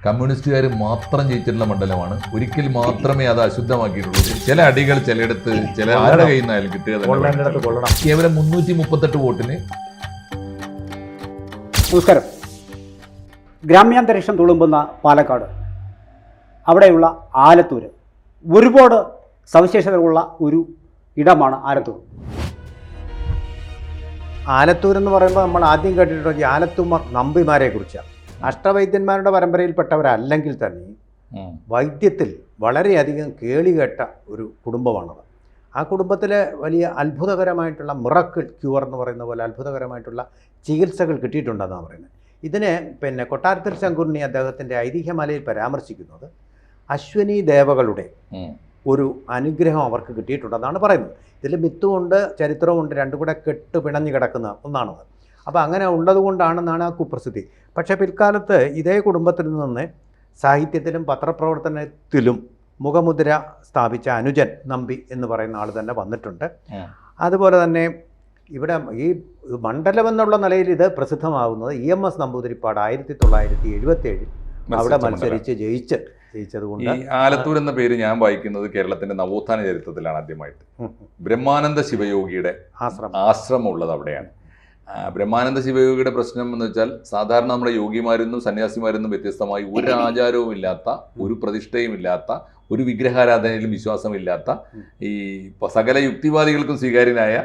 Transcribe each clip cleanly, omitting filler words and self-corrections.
കമ്മ്യൂണിസ്റ്റുകാർ മാത്രം ജയിച്ചിട്ടുള്ള മണ്ഡലമാണ്. ഒരിക്കൽ മാത്രമേ അത് അശുദ്ധമാക്കിയിട്ടുള്ളൂ. ചില അടികൾ ചിലയിടത്ത് ചില ആരുടെ കയ്യിൽ നിന്നായാലും കിട്ടുക കേവലം 338 വോട്ടിന്. നമസ്കാരം. ഗ്രാമ്യാന്തരീക്ഷം തുളുമ്പുന്ന പാലക്കാട്, അവിടെയുള്ള ആലത്തൂർ, ഒരുപാട് സവിശേഷതകളുള്ള ഒരു ഇടമാണ് ആലത്തൂർ. ആലത്തൂർ എന്ന് പറയുമ്പോൾ നമ്മൾ ആദ്യം കേട്ടിട്ടുള്ളത് ആലത്തൂർ നമ്പിമാരെ കുറിച്ചാണ്. അഷ്ടവൈദ്യന്മാരുടെ പരമ്പരയിൽപ്പെട്ടവരല്ലെങ്കിൽ തന്നെ വൈദ്യത്തിൽ വളരെയധികം കേളികേട്ട ഒരു കുടുംബമാണത്. ആ കുടുംബത്തിൽ വലിയ അത്ഭുതകരമായിട്ടുള്ള മിറക്കിൾ ക്യൂർ എന്ന് പറയുന്ന പോലെ അത്ഭുതകരമായിട്ടുള്ള ചികിത്സകൾ കിട്ടിയിട്ടുണ്ടെന്നാണ് പറയുന്നത്. ഇതിന് കൊട്ടാരത്തിൽ ശങ്കുണ്ണി അദ്ദേഹത്തിൻ്റെ ഐതിഹ്യമാലയിൽ പരാമർശിക്കുന്നത് അശ്വനി ദേവകളുടെ ഒരു അനുഗ്രഹം അവർക്ക് കിട്ടിയിട്ടുണ്ടെന്നാണ് പറയുന്നത്. ഇതിൽ മിത്തുമുണ്ട്, ചരിത്രമുണ്ട്, രണ്ടും കൂടെ കെട്ട് പിണഞ്ഞു കിടക്കുന്ന ഒന്നാണത്. അപ്പോൾ അങ്ങനെ ഉള്ളതുകൊണ്ടാണെന്നാണ് ആ കുപ്രസിദ്ധി. പക്ഷേ പിൽക്കാലത്ത് ഇതേ കുടുംബത്തിൽ നിന്ന് സാഹിത്യത്തിലും പത്രപ്രവർത്തനത്തിലും മുഖമുദ്ര സ്ഥാപിച്ച അനുജൻ നമ്പി എന്ന് പറയുന്ന ആൾ തന്നെ വന്നിട്ടുണ്ട്. അതുപോലെ തന്നെ ഇവിടെ ഈ മണ്ഡലം എന്നുള്ള നിലയിൽ ഇത് പ്രസിദ്ധമാകുന്നത് EMS നമ്പൂതിരിപ്പാട് 1977 അവിടെ മത്സരിച്ച് ജയിച്ചതുകൊണ്ട്. ഈ ആലത്തൂർ എന്ന പേര് ഞാൻ വായിക്കുന്നത് കേരളത്തിന്റെ നവോത്ഥാന ചരിത്രത്തിലാണ് ആദ്യമായിട്ട്. ബ്രഹ്മാനന്ദ ശിവയോഗിയുടെ ആശ്രമം ഉള്ളത് അവിടെയാണ്. ബ്രഹ്മാനന്ദ ശിവയോഗിയുടെ പ്രശ്നം എന്ന് വെച്ചാൽ, സാധാരണ നമ്മുടെ യോഗിമാരെന്നും സന്യാസിമാരെന്നും വ്യത്യസ്തമായി ഒരു ആചാരവും ഇല്ലാത്ത, ഒരു പ്രതിഷ്ഠയും ഇല്ലാത്ത, ഒരു വിഗ്രഹാരാധനയിലും വിശ്വാസമില്ലാത്ത, ഈ സകല യുക്തിവാദികൾക്കും സ്വീകാര്യനായ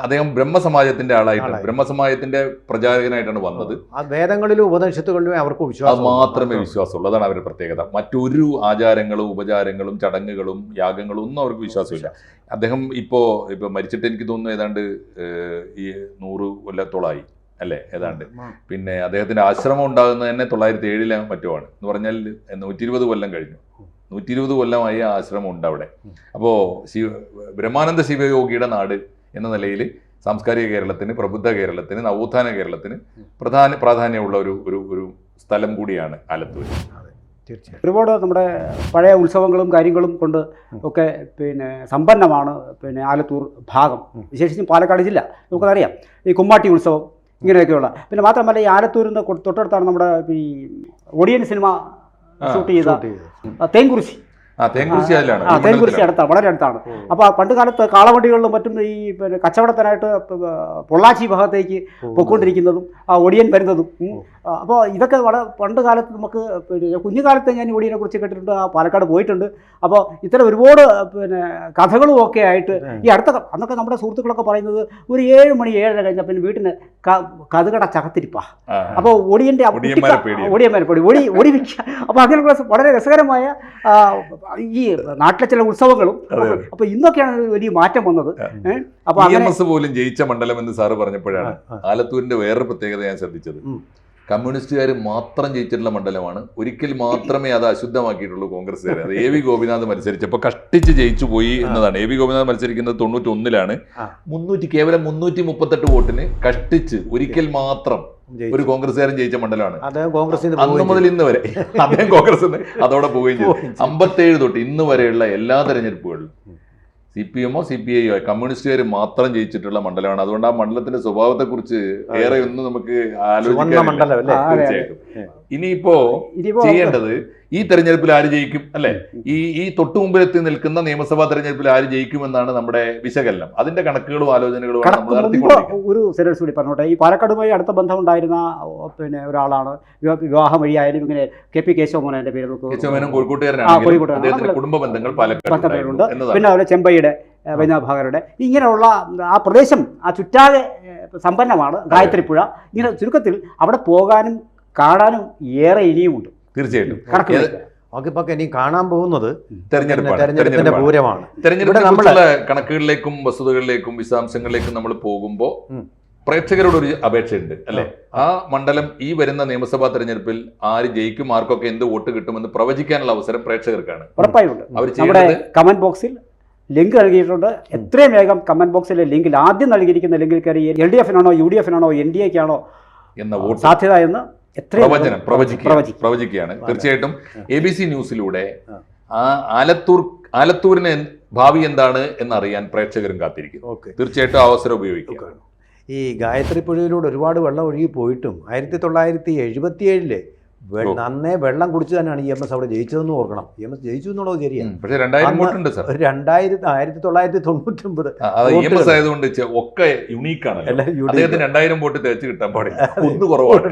അദ്ദേഹം ബ്രഹ്മസമാജത്തിന്റെ ആളായിട്ടാണ്, ബ്രഹ്മസമാജത്തിന്റെ പ്രചാരകനായിട്ടാണ് വന്നത്. വേദങ്ങളിലും ഉപനിഷത്തുകളിലും അവർക്ക് വിശ്വാസം മാത്രമേ വിശ്വാസമുള്ളൂ. അതാണ് അവരുടെ പ്രത്യേകത. മറ്റൊരു ആചാരങ്ങളും ഉപചാരങ്ങളും ചടങ്ങുകളും യാഗങ്ങളും ഒന്നും അവർക്ക് വിശ്വാസമില്ല. അദ്ദേഹം ഇപ്പോ മരിച്ചിട്ട് എനിക്ക് തോന്നുന്നു ഏതാണ്ട് ഈ 100 കൊല്ലത്തോളായി അല്ലേ ഏതാണ്ട്. പിന്നെ അദ്ദേഹത്തിന്റെ ആശ്രമം ഉണ്ടാകുന്നത് തന്നെ 1907 മറ്റുമാണ്. എന്ന് പറഞ്ഞാൽ 120 കൊല്ലം കഴിഞ്ഞു. 120 കൊല്ലമായി ആ ആശ്രമം ഉണ്ട് അവിടെ. അപ്പോൾ ബ്രഹ്മാനന്ദ ശിവയോഗിയുടെ നാട് എന്ന നിലയിൽ സാംസ്കാരിക കേരളത്തിന്, പ്രബുദ്ധ കേരളത്തിന്, നവോത്ഥാന കേരളത്തിന് പ്രാധാന്യമുള്ള ഒരു സ്ഥലം കൂടിയാണ് ആലത്തൂർ. ഒരുപാട് നമ്മുടെ പഴയ ഉത്സവങ്ങളും കാര്യങ്ങളും കൊണ്ട് ഒക്കെ സമ്പന്നമാണ് ആലത്തൂർ ഭാഗം, വിശേഷിച്ചും പാലക്കാട് ജില്ല. നമുക്കതറിയാം, ഈ കുമ്മാട്ടി ഉത്സവം ഇങ്ങനെയൊക്കെയുള്ള. പിന്നെ മാത്രമല്ല, ഈ ആലത്തൂരിന് തൊട്ടടുത്താണ് നമ്മുടെ ഈ ഒടിയൻ സിനിമ ഷൂട്ട് ചെയ്ത തേങ്കുറിശി. തേങ്കുറിശി അടുത്താണ്, വളരെ അടുത്താണ്. അപ്പോൾ പണ്ട് കാലത്ത് കാളവണ്ടികളിലും മറ്റും ഈ കച്ചവടത്തിനായിട്ട് പൊള്ളാച്ചി ഭാഗത്തേക്ക് പൊയ്ക്കൊണ്ടിരിക്കുന്നതും ഒടിയൻ വരുന്നതും. അപ്പോൾ ഇതൊക്കെ പണ്ട് കാലത്ത് നമുക്ക് കുഞ്ഞുകാലത്ത് ഞാൻ ഒടിയനെ കുറിച്ച് കേട്ടിട്ടുണ്ട്, പാലക്കാട് പോയിട്ടുണ്ട്. അപ്പോൾ ഇത്തരം ഒരുപാട് കഥകളും ഒക്കെ ആയിട്ട് ഈ അന്നൊക്കെ നമ്മുടെ സുഹൃത്തുക്കളൊക്കെ പറയുന്നത് ഒരു 7 മണി 7:30 കഴിഞ്ഞാൽ പിന്നെ വീട്ടിന് കഥകട ചകത്തിരിപ്പാ. അപ്പോൾ ഒടിയൻ്റെ ഒടിയന്മാരെ പേടി ഒടി വിൽക്കുക. അപ്പോൾ അങ്ങനെയുള്ള വളരെ രസകരമായ ഈ നാട്ടിലെ ചില ഉത്സവങ്ങളും. അപ്പൊ ഇന്നൊക്കെയാണ് വലിയ മാറ്റം വന്നത്. അപ്പൊ EMS പോലും ജയിച്ച മണ്ഡലം എന്ന് സാറ് പറഞ്ഞപ്പോഴാണ് ആലത്തൂരിന്റെ വേറൊരു പ്രത്യേകത ഞാൻ ശ്രദ്ധിച്ചത്. കമ്മ്യൂണിസ്റ്റുകാർ മാത്രം ജയിച്ചിട്ടുള്ള മണ്ഡലമാണ്. ഒരിക്കൽ മാത്രമേ അത് അശുദ്ധമാക്കിയിട്ടുള്ളൂ കോൺഗ്രസ്സുകാർ. അത് AV ഗോപിനാഥ് മത്സരിച്ചപ്പോൾ കഷ്ടിച്ച് ജയിച്ചു പോയി എന്നതാണ്. AV ഗോപിനാഥ് മത്സരിക്കുന്നത് 91-ലാണ്. കേവലം 338 വോട്ടിന് കഷ്ടിച്ച് ഒരിക്കൽ മാത്രം ഒരു കോൺഗ്രസ്സുകാരൻ ജയിച്ച മണ്ഡലമാണ്. അന്ന് മുതൽ ഇന്ന് വരെ അദ്ദേഹം കോൺഗ്രസ് അതോടെ പോവുകയും ചെയ്തു. 57 തൊട്ട് ഇന്ന് വരെയുള്ള എല്ലാ തെരഞ്ഞെടുപ്പുകളിലും CPM ഓ CPI ഓ കമ്മ്യൂണിസ്റ്റുകാർ മാത്രം ജയിച്ചിട്ടുള്ള മണ്ഡലമാണ്. അതുകൊണ്ട് ആ മണ്ഡലത്തിന്റെ സ്വഭാവത്തെക്കുറിച്ച് ഏറെ ഒന്നും നമുക്ക് ആലോചിക്കാൻ. തീർച്ചയായിട്ടും ഇനിയിപ്പോ ചെയ്യേണ്ടത് ഈ തെരഞ്ഞെടുപ്പിൽ ആര് ജയിക്കും അല്ലെ, ഈ തൊട്ടു മുമ്പിലെത്തി നിൽക്കുന്ന നിയമസഭാ തെരഞ്ഞെടുപ്പിൽ ആര് ജയിക്കുമെന്നാണ് നമ്മുടെ വിശകലനം. അതിന്റെ കണക്കുകളും ആലോചനകളും ഒരു സെൻറ്റൻസ് കൂടി പറഞ്ഞോട്ടെ. ഈ പാലക്കാടുമായി അടുത്ത ബന്ധമുണ്ടായിരുന്ന ഒരാളാണ്, വിവാഹം വഴിയായാലും ഇങ്ങനെ KP കേശവമോഹനന്റെ പേര് കോഴിക്കോട്ടുകാരനാണ്. കുടുംബ ബന്ധങ്ങൾ പാലക്കാടുണ്ട്. പിന്നെ അതുപോലെ ചെമ്പൈയുടെ വൈനാഭാഗരുടെ ഇങ്ങനെയുള്ള ആ പ്രദേശം ആ ചുറ്റാകെ സമ്പന്നമാണ്. ഗായത്രിപ്പുഴ. ഇങ്ങനെ ചുരുക്കത്തിൽ അവിടെ പോകാനും കാണാനും ഏറെ ഇനിയുമുണ്ട്. തീർച്ചയായിട്ടും ഇനി കാണാൻ പോകുന്നത് തെരഞ്ഞെടുപ്പിന്റെ പൂരമാണ്. തെരഞ്ഞെടുപ്പിനുള്ള കണക്കുകളിലേക്കും വസ്തുതകളിലേക്കും വിശദാംശങ്ങളിലേക്കും നമ്മൾ പോകുമ്പോൾ പ്രേക്ഷകരോട് ഒരു അപേക്ഷയുണ്ട് അല്ലെ. ആ മണ്ഡലം ഈ വരുന്ന നിയമസഭാ തെരഞ്ഞെടുപ്പിൽ ആര് ജയിക്കും, ആർക്കൊക്കെ എന്ത് വോട്ട് കിട്ടുമെന്ന് പ്രവചിക്കാനുള്ള അവസരം പ്രേക്ഷകർക്കാണ്. ഉറപ്പായുണ്ട്. നമ്മുടെ കമന്റ് ബോക്സിൽ ലിങ്ക് നൽകിയിട്ടുണ്ട്. എത്രയും വേഗം കമന്റ് ബോക്സിലെ ലിങ്കിൽ ആദ്യം നൽകിയിരിക്കുന്ന ലിങ്കിൽ കയറി LDF-നാണോ UDF-നാണോ NDA-ക്കാണോ എന്ന വോട്ട് സാധ്യത എന്ന് പ്രവചിക്കുകയാണ്. തീർച്ചയായിട്ടും ABC ന്യൂസിലൂടെ ആലത്തൂരിന് ഭാവി എന്താണ് എന്നറിയാൻ പ്രേക്ഷകരും കാത്തിരിക്കും. തീർച്ചയായിട്ടും അവസരം ഉപയോഗിക്കുക. ഈ ഗായത്രി പുഴയിലൂടെ ഒരുപാട് വെള്ളം ഒഴുകി പോയിട്ടും 1977 നന്നേ വെള്ളം കുടിച്ച് തന്നെയാണ് EMS അവിടെ ജയിച്ചതെന്ന് ഓർക്കണം. EMS ജയിച്ചു എന്നുള്ളത് ശരിയാണ്. പക്ഷേ 2000 വോട്ടുണ്ട് സാർ. 1999 EMS ആയതുകൊണ്ട് ഒക്കെ യുണീക്കാണ്. അദ്ദേഹത്തിന് 2000 വോട്ട് തേച്ച് കിട്ടാൻ പാടില്ല, ഒന്ന് കുറവാണ്.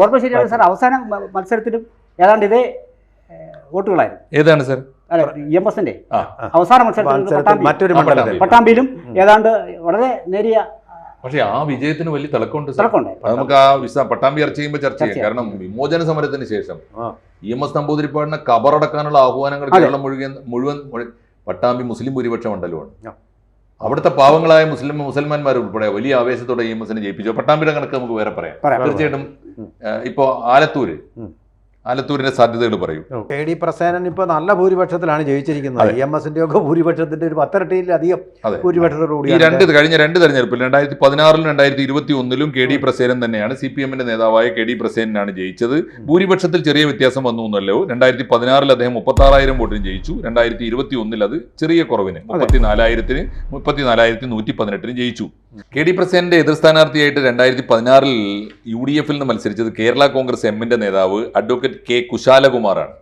ഓർമ്മ ശരിയാണ് സാർ, അവസാന മത്സരത്തിലും ഏതാണ്ട് ഇതേ വോട്ടുകളായിരുന്നു. ഏതാണ് സാർ? EMSന്റെ അവസാന മത്സരത്തിൽ മറ്റൊരു പട്ടാമ്പിയിലും ഏതാണ്ട് വളരെ നേരിയ. പക്ഷേ ആ വിജയത്തിന് വലിയ തിളക്കമുണ്ട്. നമുക്ക് ആ പട്ടാമ്പി ചർച്ച ചെയ്യുമ്പോൾ ചർച്ച ചെയ്യാം. കാരണം വിമോചന സമരത്തിന് ശേഷം EMS നമ്പൂതിരിപ്പാടിനെ കബറടക്കാനുള്ള ആഹ്വാനങ്ങൾ കേരളം മുഴുവൻ പട്ടാമ്പി മുസ്ലിം ഭൂരിപക്ഷ മണ്ഡലമാണ്. അവിടുത്തെ പാവങ്ങളായ മുസൽമാന്മാർ ഉൾപ്പെടെ വലിയ ആവേശത്തോടെ EMSനെ ജയിപ്പിച്ചു. പട്ടാമ്പിയുടെ കണക്ക് നമുക്ക് വേറെ പറയാം. തീർച്ചയായിട്ടും ഇപ്പോ ആലത്തൂരിന്റെ സാധ്യതകൾ പറയും. KD പ്രസേനൻ ഇപ്പൊ നല്ല ഭൂരിപക്ഷത്തിലാണ് ജയിച്ചിരിക്കുന്നത്. EMSന്റെ ഒക്കെ ഭൂരിപക്ഷത്തിന്റെ ഒരു 10 ഭൂരിപക്ഷത്തോടുകൂടി ഈ കഴിഞ്ഞ രണ്ട് തെരഞ്ഞെടുപ്പിൽ 2016 2021 KD പ്രസേനൻ തന്നെയാണ്, CPMന്റെ നേതാവായ KD പ്രസേനാണ് ജയിച്ചത്. ഭൂരിപക്ഷത്തിൽ ചെറിയ വ്യത്യാസം വന്നു എന്നല്ലോ. 2016 അദ്ദേഹം 36,000 വോട്ടിന് ജയിച്ചു. 2021 അത് ചെറിയ കുറവിന് 34,118 ജയിച്ചു. KD പ്രസേനന്റെ എതിർ സ്ഥാനാർത്ഥിയായിട്ട് 2016 UDF നിന്ന് മത്സരിച്ചത് കേരള കോൺഗ്രസ് എമ്മിന്റെ നേതാവ് അഡ്വക്കേറ്റ് K കുശാലകുമാറാണ്.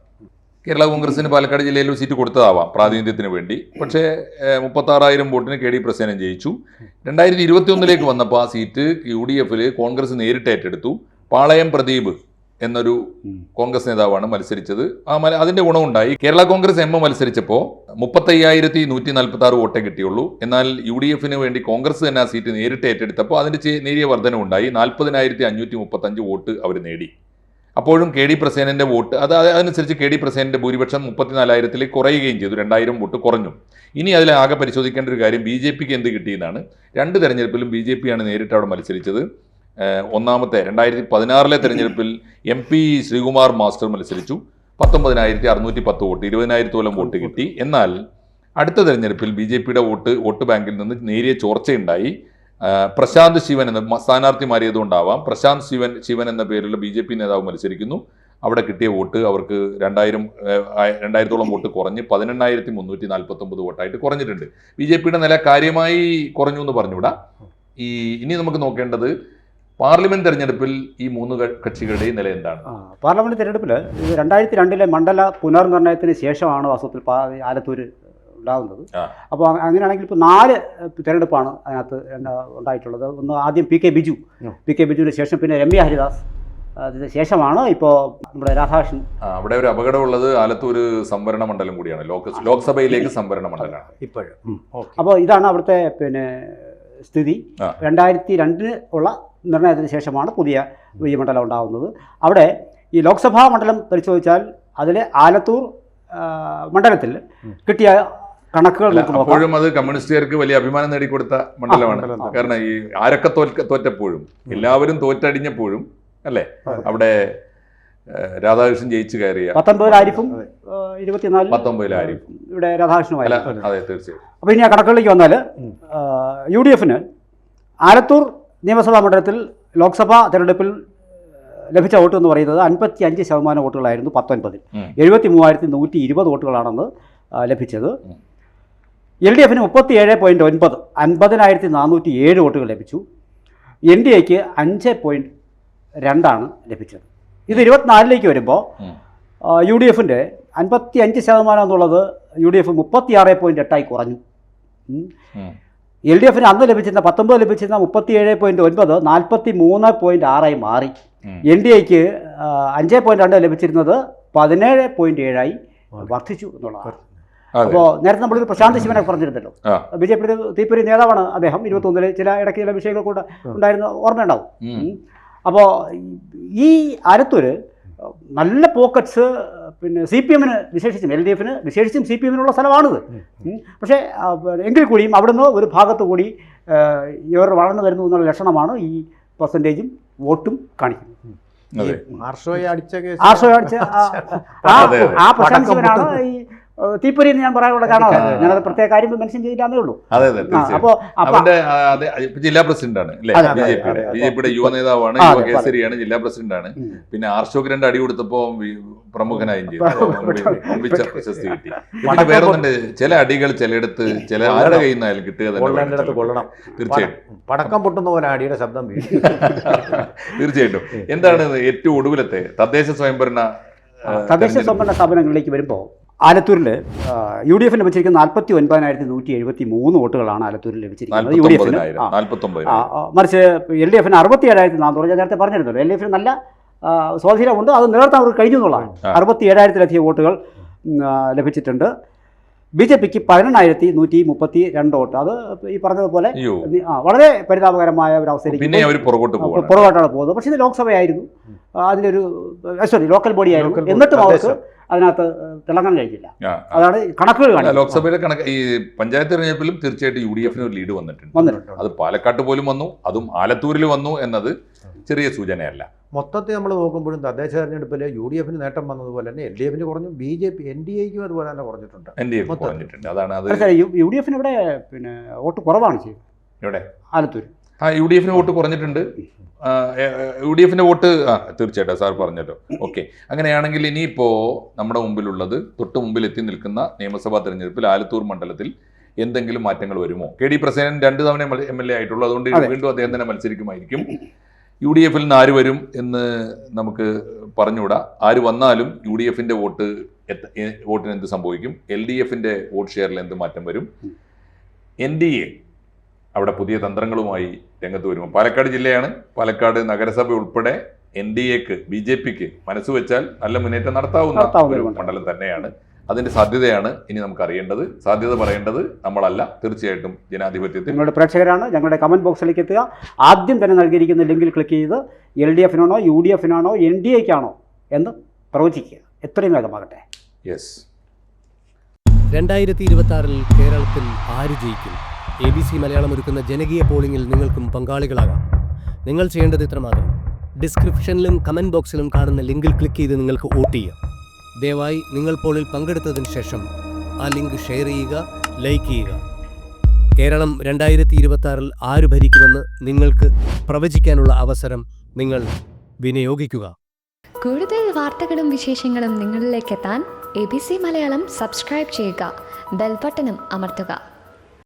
കേരള കോൺഗ്രസിന് പാലക്കാട് ജില്ലയിൽ ഒരു സീറ്റ് കൊടുത്തതാവാം പ്രാതിനിധ്യത്തിന് വേണ്ടി. പക്ഷേ 36,000 വോട്ടിന് KD പ്രസേനൻ ജയിച്ചു. 2021 വന്നപ്പോൾ ആ സീറ്റ് UDF കോൺഗ്രസ് നേരിട്ട് ഏറ്റെടുത്തു. പാളയം പ്രദീപ് എന്നൊരു കോൺഗ്രസ് നേതാവാണ് മത്സരിച്ചത്. അതിന്റെ ഗുണമുണ്ടായി. കേരള കോൺഗ്രസ് എം മത്സരിച്ചപ്പോൾ 35,146 വോട്ടേ കിട്ടിയുള്ളൂ. എന്നാൽ UDFന് വേണ്ടി കോൺഗ്രസ് തന്നെ ആ സീറ്റ് നേരിട്ട് ഏറ്റെടുത്തപ്പോൾ അതിന്റെ നേരിയ വർധനവുണ്ടായി. 40,535 വോട്ട് അവർ നേടി. അപ്പോഴും KD പ്രസേനന്റെ വോട്ട് അതനുസരിച്ച് KD പ്രസേനന്റെ ഭൂരിപക്ഷം 34,000 കുറയുകയും ചെയ്തു. 2,000 വോട്ട് കുറഞ്ഞു. ഇനി അതിൽ ആകെ പരിശോധിക്കേണ്ട ഒരു കാര്യം BJPക്ക് എന്ത് കിട്ടിയെന്നാണ്. രണ്ട് തെരഞ്ഞെടുപ്പിലും BJP ആണ് നേരിട്ട് അവിടെ മത്സരിച്ചത്. ഒന്നാമത്തെ 2016 തെരഞ്ഞെടുപ്പിൽ MP ശ്രീകുമാർ മാസ്റ്റർ മത്സരിച്ചു. 19,610 വോട്ട്, 20,000 വോട്ട് കിട്ടി. എന്നാൽ അടുത്ത തെരഞ്ഞെടുപ്പിൽ BJPയുടെ വോട്ട് ബാങ്കിൽ നിന്ന് നേരിയ ചോർച്ചയുണ്ടായി. പ്രശാന്ത് ശിവൻ എന്ന സ്ഥാനാർത്ഥി മാറിയതുകൊണ്ടാവാം, പ്രശാന്ത് ശിവൻ എന്ന പേരുള്ള BJP നേതാവ് മത്സരിക്കുന്നു. അവിടെ കിട്ടിയ വോട്ട് അവർക്ക് 2,000 വോട്ട് കുറഞ്ഞ് 18,349 വോട്ടായിട്ട് കുറഞ്ഞിട്ടുണ്ട്. BJPയുടെ നില കാര്യമായി കുറഞ്ഞു എന്ന് പറഞ്ഞുകൂടാ. ഇനി നമുക്ക് നോക്കേണ്ടത് പാർലമെന്റ് തെരഞ്ഞെടുപ്പിൽ ഈ മൂന്ന് കക്ഷികളുടെയും നില എന്താണ്? പാർലമെന്റ് തെരഞ്ഞെടുപ്പിൽ 2002 മണ്ഡല പുനർനിർണയത്തിന് ശേഷമാണ് വാസ്തവത്തിൽ ആലത്തൂര് ഉണ്ടാകുന്നത്. അപ്പോൾ അങ്ങനെയാണെങ്കിൽ ഇപ്പോൾ 4 തിരഞ്ഞെടുപ്പാണ് അതിനകത്ത് ഉണ്ടായിട്ടുള്ളത്. ഒന്ന് ആദ്യം PK ബിജുവിന് ശേഷം പിന്നെ രമ്യ ഹരിദാസ്, അതിന് ശേഷമാണ് ഇപ്പോൾ നമ്മുടെ രാധാകൃഷ്ണൻ. അവിടെ ഒരു അപകടമുള്ളത് ആലത്തൂർ സംവരണ മണ്ഡലം കൂടിയാണ്, ലോക്സഭയിലേക്ക് സംവരണ മണ്ഡലമാണ് ഇപ്പോഴും. അപ്പോൾ ഇതാണ് അവിടുത്തെ സ്ഥിതി. 2002 ഉള്ള നിർണയത്തിന് ശേഷമാണ് പുതിയ ഈ മണ്ഡലം ഉണ്ടാകുന്നത്. അവിടെ ഈ ലോക്സഭാ മണ്ഡലം പരിശോധിച്ചാൽ അതിൽ ആലത്തൂർ മണ്ഡലത്തിൽ കിട്ടിയ കണക്കുകൾ അപ്പോഴും അത് കമ്മ്യൂണിസ്റ്റുകാർക്ക് വലിയ അഭിമാനം നേടിക്കൊടുത്ത മണ്ഡലമാണ്. കാരണം ഈ ആരൊക്കെ തോറ്റപ്പോഴും എല്ലാവരും തോറ്റടിഞ്ഞപ്പോഴും അല്ലേ അവിടെ രാധാകൃഷ്ണൻ ജയിച്ചു കയറിയ 19 ആരിഫും 24 ആരിഫും ഇവിടെ രാധാകൃഷ്ണനുമായി. അതെ, തീർച്ചയായും. അപ്പോൾ ഇനി ആ കണക്കുകളിലേക്ക് വന്നാൽ UDFന് ആലത്തൂർ നിയമസഭാ മണ്ഡലത്തിൽ ലോക്സഭാ തെരഞ്ഞെടുപ്പിൽ ലഭിച്ച വോട്ട് എന്ന് പറയുന്നത് 55% വോട്ടുകളായിരുന്നു 19. 73,120 വോട്ടുകളാണെന്ന് ലഭിച്ചത്. LDFന് 37.9, 50,407 വോട്ടുകൾ ലഭിച്ചു. NDAക്ക് 5.2 ലഭിച്ചത്. ഇത് 24 വരുമ്പോൾ UDFന്റെ 55% എന്നുള്ളത് UDF 36.8 കുറഞ്ഞു. LDFന് അന്ന് ലഭിച്ചിരുന്ന 19 ലഭിച്ചിരുന്ന 37.9 43.6 മാറി. NDAക്ക് 5.2 ലഭിച്ചിരുന്നത് 17.7 വർദ്ധിച്ചു എന്നുള്ളതാണ്. അപ്പോൾ നേരത്തെ നമ്മളൊരു പ്രശാന്ത് ശിവനെ പറഞ്ഞിരുന്നല്ലോ, BJPയുടെ തീപ്പൊരി നേതാവാണ് അദ്ദേഹം. 21 ചില ഇടയ്ക്ക് ചില വിഷയങ്ങൾ കൂടെ ഉണ്ടായിരുന്ന ഓർമ്മയുണ്ടാവും. അപ്പോൾ ഈ ആലത്തൂര് നല്ല പോക്കറ്റ്സ് CPMന് വിശേഷിച്ചും LDFന് വിശേഷിച്ചും CPMനുള്ള സ്ഥലമാണിത്. പക്ഷേ എങ്കിൽ കൂടിയും അവിടുന്ന് ഒരു ഭാഗത്തു കൂടി ഇവർ വളർന്നു വരുന്നു എന്നുള്ള ലക്ഷണമാണ് ഈ പെർസെൻറ്റേജും വോട്ടും കാണിക്കുന്നത്. ആർഷോയെ അടിച്ച ആ പ്രശാന്ത് ശിവനാണ് ഈ തീപ്പൊരി എന്ന് ഞാൻ പറയാനുള്ള കാരണം ഞാനത് പ്രത്യേക കാര്യം മെൻഷൻ ചെയ്തില്ലാന്നേ ഉള്ളൂ. അതെ അതെ തീർച്ചയായും. അപ്പോൾ അവന്റെ ജില്ലാ പ്രസിഡന്റ് ആണ് അല്ലേ? അതെ, ബി ജെ പിയുടെ യുവ നേതാവാണ്, യുവ കേസരിയാണ്, ജില്ലാ പ്രസിഡന്റ് ആണ്. പിന്നെ ആർഷോക്ക് 2 അടി കൊടുത്തപ്പോ പ്രമുഖനായും ചെയ്തു, പ്രശസ്തി കിട്ടി. പിന്നെ വേറെ ഒന്നുണ്ട്, ചില അടികൾ ചിലയിടത്ത് ചില ആരുടെ കയ്യിൽ നിന്നായാലും കിട്ടുക തന്നെ കൊള്ളണം. തീർച്ചയായിട്ടും. പടക്കം പൊട്ടുന്ന പോലെ അടിയുടെ ശബ്ദം തീർച്ചയായിട്ടും. എന്താണ് ഏറ്റവും ഒടുവിലത്തെ തദ്ദേശ സ്വയംഭരണ സ്ഥാപനങ്ങളിലേക്ക് വരുമ്പോൾ ആലത്തൂരിൽ UDF ലഭിച്ചിരിക്കുന്ന 49,173 വോട്ടുകളാണ് ആലത്തൂരിൽ ലഭിച്ചിരിക്കുന്നത് UDF-ന്. മറിച്ച് LDF 67,400. ഞാൻ നേരത്തെ പറഞ്ഞിരുന്നല്ലോ, LDF നല്ല സ്വാധീനമുണ്ട്, അത് നിലനിർത്താൻ അവർക്ക് കഴിഞ്ഞു എന്നുള്ളതാണ്. 67,000-ലധികം വോട്ടുകൾ ലഭിച്ചിട്ടുണ്ട്. BJPക്ക് 18,132 വോട്ട്. അത് ഈ പറഞ്ഞതുപോലെ വളരെ പരിതാപകരമായ ഒരു അവസ്ഥയിലേക്ക് പുറകോട്ടാണ് പോകുന്നത്. പക്ഷേ ഇത് ലോക്സഭയായിരുന്നു, അതിലൊരു ലോക്കൽ ബോഡി ആയിരുന്നു, എന്നിട്ടും അവർക്ക് അതിനകത്ത് തിളങ്ങാൻ കഴിഞ്ഞില്ല. അതാണ് കണക്കുകൾ കാണുന്നത്. ലോക്സഭയിലെ കണക്ക് ഈ പഞ്ചായത്ത് തെരഞ്ഞെടുപ്പിലും തീർച്ചയായിട്ടും UDF-ന് ഒരു ലീഡ് വന്നിട്ടുണ്ട്. അത് പാലക്കാട്ട് പോലും വന്നു, അതും ആലത്തൂരിൽ വന്നു എന്നത് ചെറിയ സൂചനയല്ല. മൊത്തത്തിൽ നമ്മൾ നോക്കുമ്പോഴും തദ്ദേശ തെരഞ്ഞെടുപ്പിൽ UDF-ന് നേട്ടം വന്നതുപോലെ തന്നെ LDF-ന് കുറഞ്ഞു, BJP NDA-ക്കും അതുപോലെ തന്നെ കുറഞ്ഞിട്ടുണ്ട്. അതാണ് അത്. UDF-ന് ഇവിടെ പിന്നെ വോട്ട് കുറവാണ് ചെയ്യുന്നത്. ഇവിടെ ആലത്തൂർ UDF-ന് വോട്ട് കുറഞ്ഞിട്ടുണ്ട്. UDF-ന്റെ വോട്ട് തീർച്ചയായിട്ടും സാർ പറഞ്ഞല്ലോ. ഓക്കെ, അങ്ങനെയാണെങ്കിൽ ഇനിയിപ്പോൾ നമ്മുടെ മുമ്പിലുള്ളത്, തൊട്ട് മുമ്പിൽ എത്തി നിൽക്കുന്ന നിയമസഭാ തെരഞ്ഞെടുപ്പിൽ ആലത്തൂർ മണ്ഡലത്തിൽ എന്തെങ്കിലും മാറ്റങ്ങൾ വരുമോ? KD പ്രസേനൻ 2 തവണ MLA ആയിട്ടുള്ളൂ, അതുകൊണ്ട് വീണ്ടും അദ്ദേഹം തന്നെ മത്സരിക്കുമായിരിക്കും. UDF-ൽ നിന്ന് ആര് വരും എന്ന് നമുക്ക് പറഞ്ഞുകൂടാ. ആര് വന്നാലും UDF-ന്റെ വോട്ടിന് എന്ത് സംഭവിക്കും? LDF-ന്റെ വോട്ട് ഷെയറിൽ എന്ത് മാറ്റം വരും? NDA അവിടെ പുതിയ തന്ത്രങ്ങളുമായി രംഗത്ത് വരുമ്പോൾ, പാലക്കാട് ജില്ലയാണ്, പാലക്കാട് നഗരസഭ ഉൾപ്പെടെ NDA-ക്ക് BJPക്ക് മനസ്സ് വെച്ചാൽ നല്ല മുന്നേറ്റം നടത്താവുന്ന ഒരു മണ്ഡലം തന്നെയാണ്. അതിന്റെ സാധ്യതയാണ് ഇനി നമുക്ക് അറിയേണ്ടത്. സാധ്യത പറയേണ്ടത് നമ്മളല്ല, തീർച്ചയായിട്ടും ജനാധിപത്യത്തിൽ നിങ്ങളുടെ പ്രേക്ഷകരാണ്. ഞങ്ങളുടെ കമന്റ് ബോക്സിലേക്ക് എത്തുക. ആദ്യം തന്നെ നൽകിയിരിക്കുന്ന ലിങ്കിൽ ക്ലിക്ക് ചെയ്ത് LDF-നാണോ UDF-നാണോ NDA-ക്കാണോ എന്ന് പ്രവചിക്കുക. എത്രയും വേഗമാകട്ടെ. യെസ്. 2026 കേരളത്തിൽ ആര് ജയിക്കും? ABC മലയാളം ഒരുക്കുന്ന ജനകീയ പോളിംഗിൽ നിങ്ങൾക്കും പങ്കാളികളാകാം. നിങ്ങൾ ചെയ്യേണ്ടത് ഇത്രമാത്രം: ഡിസ്ക്രിപ്ഷനിലും കമന്റ് ബോക്സിലും കാണുന്ന ലിങ്കിൽ ക്ലിക്ക് ചെയ്ത് നിങ്ങൾക്ക് വോട്ട് ചെയ്യാം. ദയവായി നിങ്ങൾ പോളിൽ പങ്കെടുത്തതിന് ശേഷം ആ ലിങ്ക് ഷെയർ ചെയ്യുക, ലൈക്ക് ചെയ്യുക. കേരളം 2026 ആര് ഭരിക്കുമെന്ന് നിങ്ങൾക്ക് പ്രവചിക്കാനുള്ള അവസരം നിങ്ങൾ വിനിയോഗിക്കുക. കൂടുതൽ വാർത്തകളും വിശേഷങ്ങളും നിങ്ങളിലേക്ക് എത്താൻ ABC മലയാളം സബ്സ്ക്രൈബ് ചെയ്യുക, ബെൽ ബട്ടണും അമർത്തുക.